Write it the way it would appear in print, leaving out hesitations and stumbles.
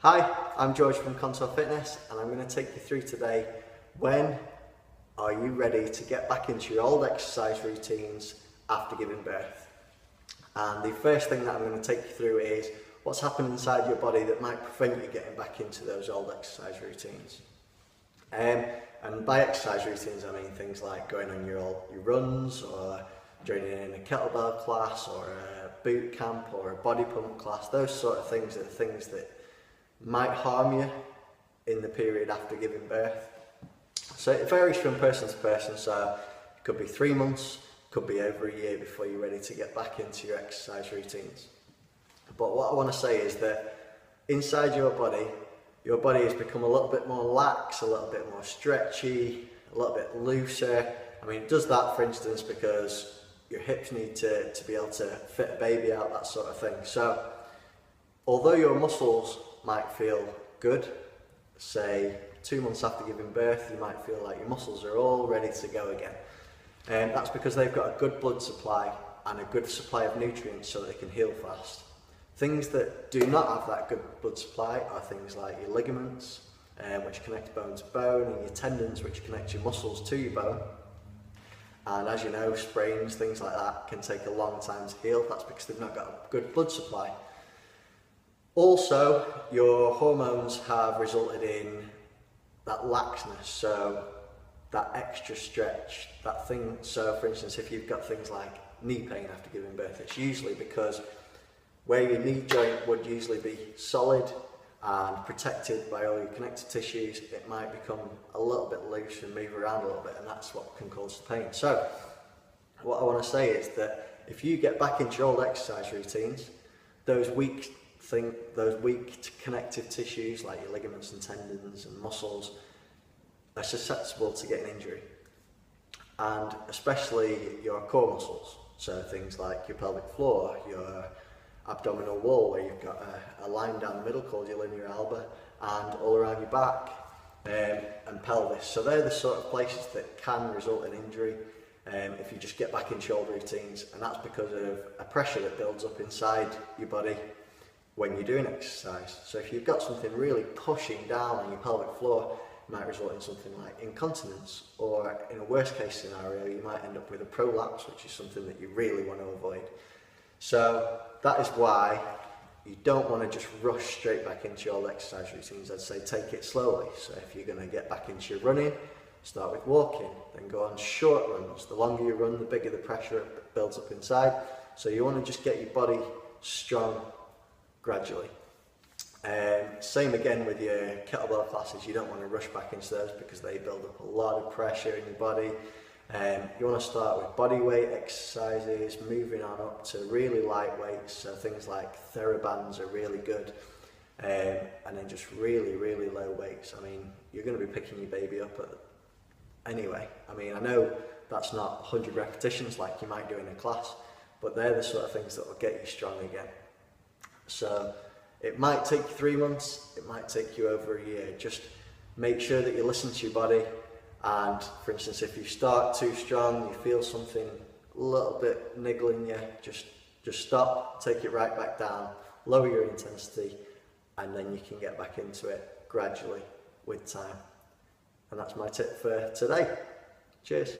Hi, I'm George from Contour Fitness, and I'm going to take you through today when are you ready to get back into your old exercise routines after giving birth. And the first thing that I'm going to take you through is what's happened inside your body that might prevent you getting back into those old exercise routines. And by exercise routines I mean things like going on your runs, or joining in a kettlebell class, or a boot camp, or a body pump class. Those sort of things are the things that might harm you in the period after giving birth. So it varies from person to person, so it could be 3 months, could be over a year before you're ready to get back into your exercise routines. But what I want to say is that inside your body has become a little bit more lax, a little bit more stretchy, a little bit looser. I mean, it does that, for instance, because your hips need to be able to fit a baby out, that sort of thing. So although your muscles might feel good, say 2 months after giving birth, you might feel like your muscles are all ready to go again. And that's because they've got a good blood supply and a good supply of nutrients so that they can heal fast. Things that do not have that good blood supply are things like your ligaments, which connect bone to bone, and your tendons, which connect your muscles to your bone. And as you know, sprains, things like that, can take a long time to heal. That's because they've not got a good blood supply. Also, your hormones have resulted in that laxness, so that extra stretch, that thing. So for instance, if you've got things like knee pain after giving birth, it's usually because where your knee joint would usually be solid and protected by all your connective tissues, it might become a little bit loose and move around a little bit, and that's what can cause the pain. So what I want to say is that if you get back into your old exercise routines, those weak connective tissues like your ligaments and tendons and muscles are susceptible to getting injury, and especially your core muscles, so things like your pelvic floor, your abdominal wall, where you've got a line down the middle called your linea alba, and all around your back and pelvis. So they're the sort of places that can result in injury if you just get back into your old routines, and that's because of a pressure that builds up inside your body when you're doing exercise. So if you've got something really pushing down on your pelvic floor, it might result in something like incontinence, or in a worst case scenario, you might end up with a prolapse, which is something that you really want to avoid. So that is why you don't want to just rush straight back into your old exercise routines. I'd say take it slowly. So if you're going to get back into your running, start with walking, then go on short runs. The longer you run, the bigger the pressure builds up inside. So you want to just get your body strong gradually. Same again with your kettlebell classes. You don't want to rush back into those because they build up a lot of pressure in your body. You want to start with body weight exercises, moving on up to really light weights, so things like TheraBands are really good, and then just really, really low weights. I mean, you're going to be picking your baby up anyway. I mean, I know that's not 100 repetitions like you might do in a class, but they're the sort of things that will get you strong again. So it might take you 3 months, it might take you over a year. Just make sure that you listen to your body, and for instance, if you start too strong, you feel something a little bit niggling you, just stop, take it right back down, lower your intensity, and then you can get back into it gradually with time. And that's my tip for today. Cheers.